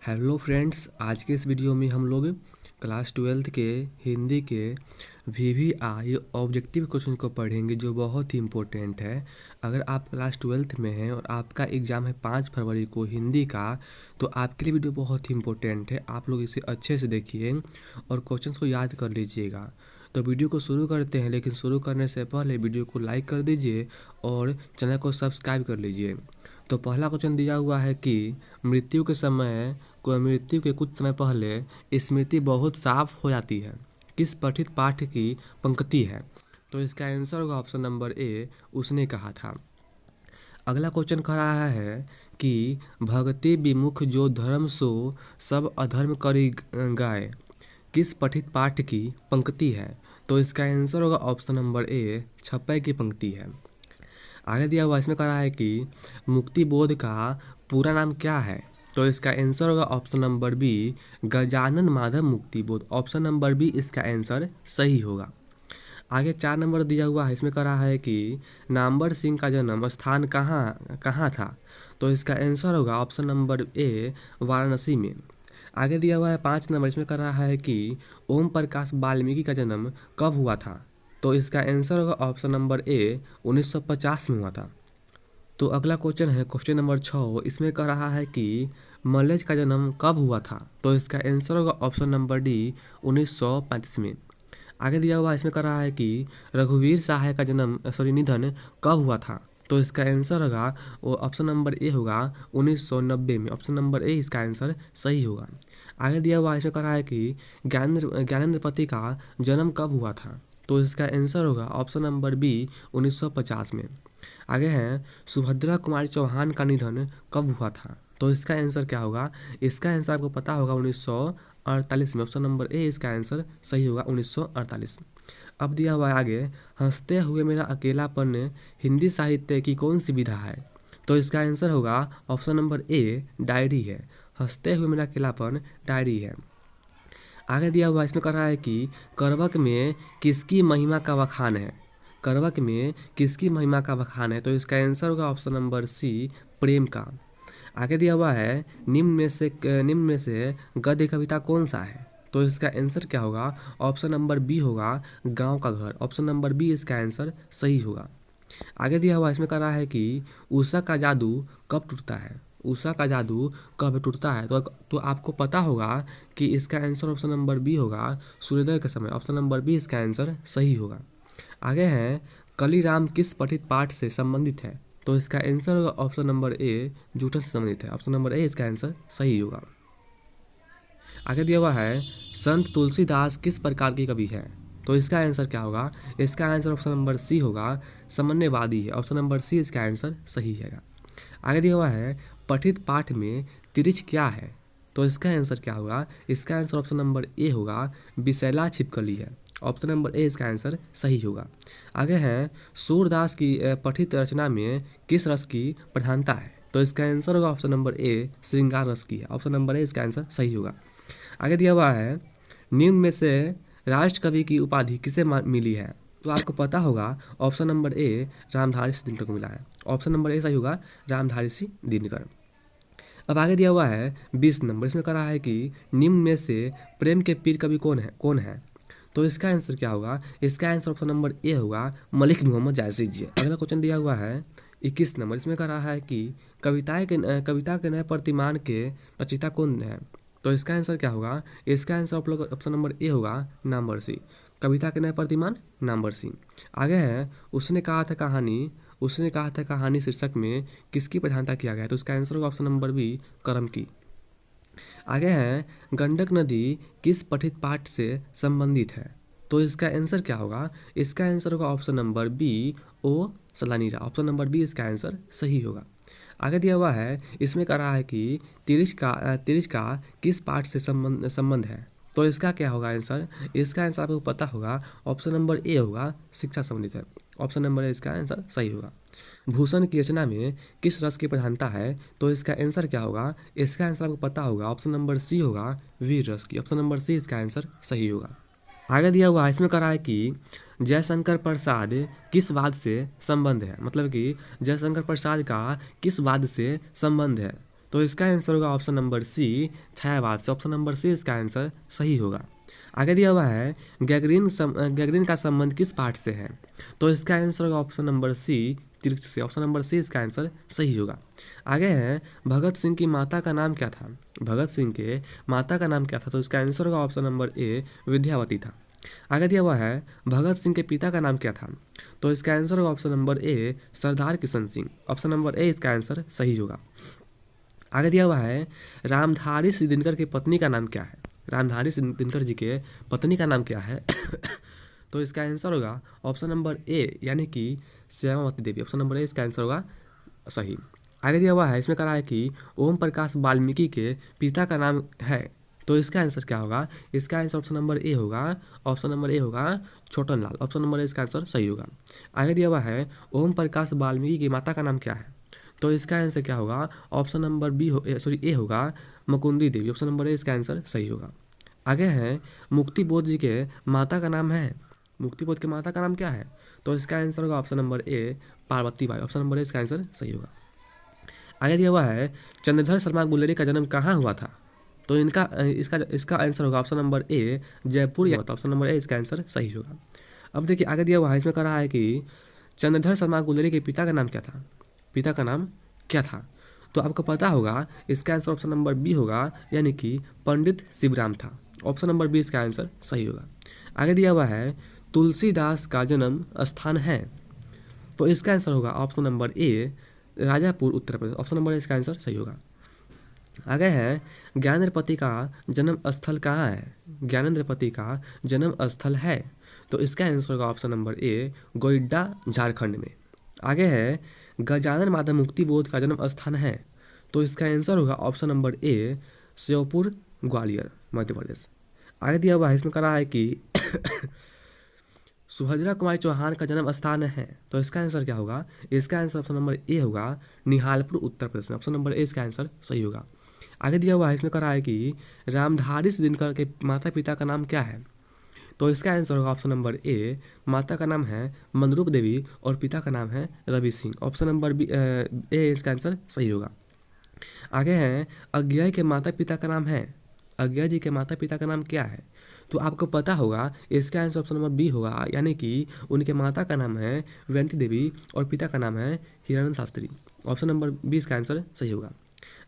Hello friends, आज के इस वीडियो में हम लोग क्लास 12th के हिंदी के VVI ऑब्जेक्टिव क्वेश्चन को पढ़ेंगे जो बहुत ही इम्पोर्टेंट है। अगर आप क्लास 12th में हैं और आपका एग्ज़ाम है 5 फरवरी को हिंदी का, तो आपके लिए वीडियो बहुत ही इम्पोर्टेंट है। आप लोग इसे अच्छे से देखिए और क्वेश्चंस को याद कर लीजिएगा। तो वीडियो को शुरू करते हैं, लेकिन शुरू करने से पहले वीडियो को लाइक कर दीजिए और चैनल को सब्सक्राइब कर लीजिए। तो पहला क्वेश्चन दिया हुआ है कि मृत्यु के कुछ समय पहले स्मृति बहुत साफ हो जाती है, किस पठित पाठ की पंक्ति है? तो इसका आंसर होगा ऑप्शन नंबर ए, उसने कहा था। अगला क्वेश्चन कह रहा है कि भक्ति विमुख जो धर्म सो सब अधर्म करी गाय, किस पठित पाठ की पंक्ति है? तो इसका आंसर होगा ऑप्शन नंबर ए, छप्पय की पंक्ति है। आगे दिया हुआ इसमें कह रहा है कि मुक्ति बोध का पूरा नाम क्या है? तो इसका आंसर होगा option number B, Gajanan Madhav Muktibodh. Option number B इसका आंसर सही होगा। आगे 4 नंबर दिया हुआ है, इसमें कह रहा है कि नामवर सिंह का जन्म स्थान कहाँ कहाँ था? तो इसका आंसर होगा ऑप्शन नंबर ए, वाराणसी में। आगे दिया हुआ है 5 नंबर, इसमें कह रहा है कि ओम प्रकाश वाल्मीकि का जन्म कब हुआ था? तो इसका आंसर होगा ऑप्शन नंबर ए, 1950 में हुआ था। तो अगला क्वेश्चन है क्वेश्चन नंबर 6, इसमें कह रहा है कि मल्लेज का जन्म कब हुआ था? तो इसका आंसर होगा ऑप्शन नंबर डी, 1935 में। आगे दिया हुआ इसमें कह रहा है कि रघुवीर सहाय का निधन कब हुआ था? तो इसका आंसर होगा वो ऑप्शन नंबर ए होगा 1990 में। ऑप्शन नंबर ए इसका आंसर सही होगा। आगे दिया हुआ इसमें कह रहा है कि ज्ञानेंद्र पति का जन्म कब हुआ था? तो इसका आंसर होगा ऑप्शन नंबर बी, 1950 में। आगे है सुभद्रा कुमारी चौहान का निधन कब हुआ था? तो इसका आंसर क्या होगा? इसका आंसर आपको पता होगा 1948 में। ऑप्शन नंबर ए इसका आंसर सही होगा, 1948। अब दिया हुआ है आगे, हंसते हुए मेरा अकेलापन हिंदी साहित्य की कौन सी विधा है? तो इसका आंसर होगा ऑप्शन नंबर ए, डायरी है। हंसते हुए मेरा अकेलापन डायरी है। आगे दिया हुआ इसमें कह रहा है कि करवक में किसकी महिमा का बखान है? करवक में किसकी महिमा का बखान है? तो इसका आंसर होगा ऑप्शन नंबर सी, प्रेम का। आगे दिया हुआ है निम्न में से गद्य कविता कौन सा है? तो इसका आंसर क्या होगा? ऑप्शन नंबर बी होगा, गांव का घर। ऑप्शन नंबर बी इसका आंसर सही होगा। आगे दिया हुआ इसमें कह रहा है कि उषा का जादू कब टूटता है? उषा का जादू कब टूटता है? तो आपको पता होगा कि इसका आंसर ऑप्शन नंबर बी होगा, सूर्योदय के समय। ऑप्शन नंबर बी इसका आंसर सही होगा। आगे है कलीराम किस पठित पाठ से संबंधित है? तो इसका आंसर होगा ऑप्शन नंबर ए, जूठन से संबंधित है। ऑप्शन नंबर ए इसका आंसर सही होगा। आगे दिया हुआ है संत तुलसीदास किस प्रकार की कवि है? तो इसका आंसर क्या होगा? इसका आंसर ऑप्शन नंबर सी होगा, सामान्यवादी है। ऑप्शन नंबर सी इसका आंसर सही है। आगे दिया हुआ है पठित पाठ में तिरिच क्या है? तो इसका आंसर क्या होगा? इसका आंसर ऑप्शन नंबर ए होगा, विशैला छिपकली है। ऑप्शन नंबर ए इसका आंसर सही होगा। आगे है सूरदास की पठित रचना में किस रस की प्रधानता है? तो इसका आंसर होगा ऑप्शन नंबर ए, श्रृंगार रस की है। ऑप्शन नंबर ए इसका आंसर सही होगा। आगे दिया हुआ है निम्न में से राष्ट्र कवि की उपाधि किसे मिली है? तो आपको पता होगा ऑप्शन नंबर ए, रामधारी सिंह दिनकर को मिला है। ऑप्शन नंबर ए सही होगा, रामधारी सिंह दिनकर। अब आगे दिया हुआ है 20 नंबर, इसमें कह रहा है कि निम्न में से प्रेम के पीर कवि कौन है? तो इसका आंसर क्या होगा? इसका आंसर ऑप्शन नंबर ए होगा, मलिक मोहम्मद जायसी जी। अगला क्वेश्चन दिया हुआ है 21 नंबर, इसमें कह रहा है कि कविता के नए प्रतिमान के रचयिता कौन है? तो इसका आंसर क्या होगा? इसका आंसर आप लोग ऑप्शन नंबर ए होगा, नामवर सिंह। कविता के नए प्रतिमान नामवर सिंह। आगे है उसने कहा था कहानी शीर्षक में किसकी प्रधानता किया गया है? तो इसका आंसर होगा ऑप्शन नंबर बी, करम की। आगे है गंडक नदी किस पठित पाठ से संबंधित है? तो इसका आंसर क्या होगा? इसका आंसर होगा ऑप्शन नंबर बी, ओ सलानीरा। ऑप्शन नंबर बी इसका आंसर सही होगा। आगे दिया हुआ है इसमें कह रहा है कि तिरिच का किस पाठ से संबंध है? तो इसका क्या होगा आंसर? इसका आंसर आपको पता होगा, ऑप्शन नंबर ए होगा, शिक्षा संबंधित है। ऑप्शन नंबर ए इसका आंसर सही होगा। भूषण की रचना में किस रस की प्रधानता है? तो इसका आंसर क्या होगा? इसका आंसर आपको पता होगा, ऑप्शन नंबर सी होगा, वीर रस की। ऑप्शन नंबर सी इसका आंसर सही होगा। आगे दिया हुआ है इसमें कह रहा है कि जयशंकर प्रसाद किस वाद से संबंध है? मतलब कि जयशंकर प्रसाद का किस वाद से संबंध है? तो इसका आंसर होगा ऑप्शन नंबर सी, छायावाद से। ऑप्शन नंबर सी इसका आंसर सही होगा। आगे दिया हुआ है गैंग्रीन का संबंध किस पार्ट से है? तो इसका आंसर होगा ऑप्शन नंबर सी, तीर्थ से। ऑप्शन नंबर सी इसका आंसर सही होगा। आगे है भगत सिंह की माता का नाम क्या था? भगत सिंह के माता का नाम क्या था? तो इसका आंसर होगा ऑप्शन नंबर ए, विद्यावती था। आगे दिया हुआ है भगत सिंह के पिता का नाम क्या था? तो इसका आंसर होगा option number A, Sardar Kishan Singh. Option number A इसका आंसर सही होगा। आगे दिया हुआ है रामधारी सिंह दिनकर की पत्नी का नाम क्या है? रामधारी सिंह दिनकर जी के पत्नी का नाम क्या है? तो इसका आंसर होगा ऑप्शन नंबर ए, यानी कि श्यामावती देवी। ऑप्शन नंबर ए इसका आंसर होगा सही। आगे दिया हुआ है, इसमें कहा है कि ओम प्रकाश वाल्मीकि के पिता का नाम है। तो इसका आंसर क्या होगा? इसका आंसर ऑप्शन नंबर ए होगा। ऑप्शन नंबर ए होगा छोटन लाल। ऑप्शन नंबर ए इसका आंसर सही होगा। आगे दिया हुआ है ओम प्रकाश वाल्मीकि की माता का नाम क्या है? तो इसका आंसर क्या होगा? ऑप्शन नंबर ए होगा मुकुंदी देवी। ऑप्शन नंबर ए इसका आंसर सही होगा। आगे है मुक्ति बोध जी के माता का नाम है। मुक्ति बोध के माता का नाम क्या है? तो इसका आंसर होगा option number A, Parvati by. Option number A इसका आंसर सही होगा। आगे दिया हुआ है चंद्रधर शर्मा गुलेरी का जन्म कहाँ हुआ था? तो इनका इसका इसका आंसर होगा ऑप्शन नंबर ए, जयपुर या ऑप्शन नंबर ए इसका आंसर सही होगा। अब देखिए आगे दिया हुआ है, इसमें कह रहा है कि चंद्रधर शर्मा गुलेरी के पिता का नाम क्या था? पिता का नाम क्या था? तो आपको पता होगा इसका आंसर ऑप्शन नंबर बी होगा, यानी कि पंडित शिवराम था। ऑप्शन नंबर बी इसका आंसर सही होगा। आगे दिया हुआ है तुलसीदास का जन्म स्थान है। तो इसका आंसर होगा option number A, Rajapur Uttar Pradesh. Option number A इसका आंसर सही होगा। आगे है ज्ञानेंद्रपति का जन्म स्थल कहाँ है? ज्ञानेंद्रपति का जन्म स्थल है। तो इसका आंसर होगा ऑप्शन नंबर ए, गोड्डा झारखंड में। आगे है गजानन माधव मुक्ति बोध का जन्म स्थान है। तो इसका आंसर होगा option number A, Sheopur Gwalior Madhya Pradesh. आगे दिया हुआ है, इसमें कहा है कि सुभद्रा कुमारी चौहान का जन्म स्थान है। तो इसका आंसर क्या होगा? इसका आंसर ऑप्शन नंबर ए होगा, निहालपुर उत्तर प्रदेश में। ऑप्शन नंबर ए इसका आंसर सही होगा। आगे दिया हुआ है, इसमें कहा है कि रामधारी सिंह दिनकर के माता पिता का नाम क्या है? तो इसका आंसर होगा ऑप्शन नंबर ए, माता का नाम है मनरूप देवी और पिता का नाम है Ravi Singh. Option number B ए इसका आंसर सही होगा। आगे है अज्ञा के माता पिता का नाम है। अज्ञा जी के माता पिता का नाम क्या है? तो आपको पता होगा इसका आंसर ऑप्शन नंबर बी होगा, यानी कि उनके माता का नाम है वैंती देवी और पिता का नाम है Hiranand Shastri. Option number B इसका आंसर सही होगा।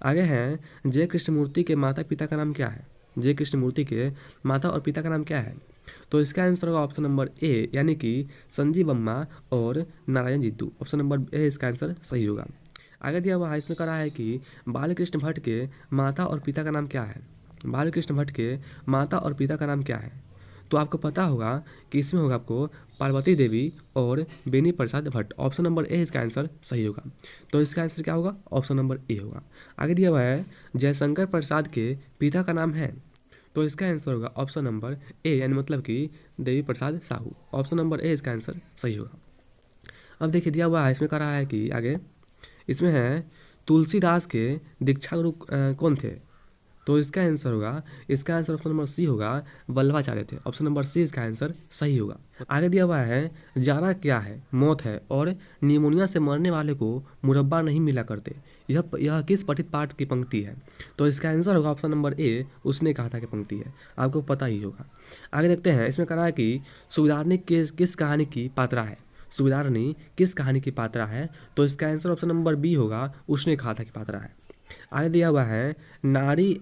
आगे है जय कृष्णमूर्ति के माता पिता का नाम क्या है? जय कृष्णमूर्ति के माता और पिता का नाम क्या है? तो इसका आंसर होगा ऑप्शन नंबर ए, यानी कि संजीव अम्मा और Narayan Jitu. Option number A इसका आंसर सही होगा। आगे दिया हुआ है, इसमें कहा है कि बालकृष्ण भट्ट के माता और पिता का नाम क्या है? बालकृष्ण भट्ट के माता और पिता का नाम क्या है? तो आपको पता होगा कि इसमें होगा आपको पार्वती देवी और Beni Prasad Bhatt. Option number A इसका आंसर सही होगा। तो इसका आंसर क्या होगा? ऑप्शन नंबर ए होगा। आगे दिया हुआ है जयशंकर प्रसाद के पिता का नाम है। तो इसका आंसर होगा ऑप्शन नंबर ए, यानी मतलब कि Devi Prasad Sahu. Option number A इसका आंसर सही होगा। अब देखिए दिया हुआ है, इसमें कह रहा है कि आगे इसमें है तुलसीदास के दीक्षा गुरु कौन थे? तो इसका आंसर होगा, इसका आंसर ऑप्शन नंबर सी होगा, वल्लभाचार्य थे। ऑप्शन नंबर सी इसका आंसर सही होगा। आगे दिया हुआ है जारा क्या है? मौत है और निमोनिया से मरने वाले को मुरब्बा नहीं मिला करते। यह किस पठित पाठ की पंक्ति है? तो इसका आंसर होगा ऑप्शन नंबर ए, उसने कहा था कि पंक्ति है। आपको पता ही होगा। आगे देखते हैं, इसमें कहा है कि सुविधारणी किस कहानी की पात्रा है? सुविधारणी किस कहानी की पात्रा है? तो इसका आंसर ऑप्शन नंबर बी होगा, उसने कहा था कि पात्रा है। आगे दिया हुआ है नारी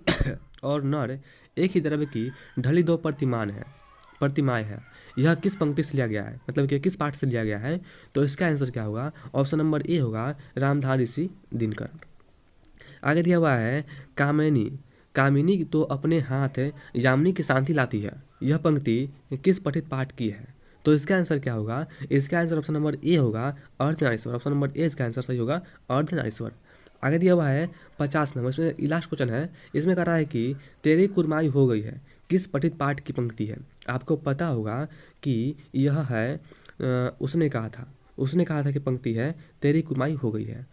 और नर एक ही द्रव्य की ढली दो प्रतिमाएं हैं। यह किस पंक्ति से लिया गया है? मतलब कि किस पाठ से लिया गया है? तो इसका आंसर क्या होगा? ऑप्शन नंबर ए होगा, रामधारी सिंह दिनकर। आगे दिया हुआ है कामिनी तो अपने हाथ यामिनी की शांति लाती है। यह पंक्ति किस पठित पाठ की है? तो इसका आंसर क्या होगा? इसका आंसर ऑप्शन नंबर ए होगा, अर्धनारीश्वर। ऑप्शन नंबर ए इसका आंसर सही होगा, अर्धनारीश्वर। आगे दिया हुआ है 50 नंबर, इसमें लास्ट क्वेश्चन है। इसमें कह रहा है कि तेरी कुरमाई हो गई है किस पठित पाठ की पंक्ति है? आपको पता होगा कि यह है उसने कहा था कि पंक्ति है तेरी कुरमाई हो गई है।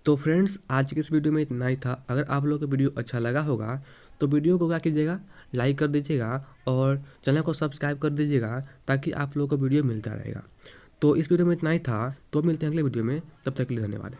तो फ्रेंड्स आज के इस वीडियो में इतना ही था। अगर आप लोगों को वीडियो अच्छा लगा होगा तो वीडियो को क्या कीजिएगा, लाइक कर दीजिएगा और चैनल को सब्सक्राइब कर दीजिएगा, ताकि आप लोगों को वीडियो मिलता रहेगा। तो इस वीडियो में इतना ही था, तो मिलते हैं अगले वीडियो में, तब तक के लिए धन्यवाद।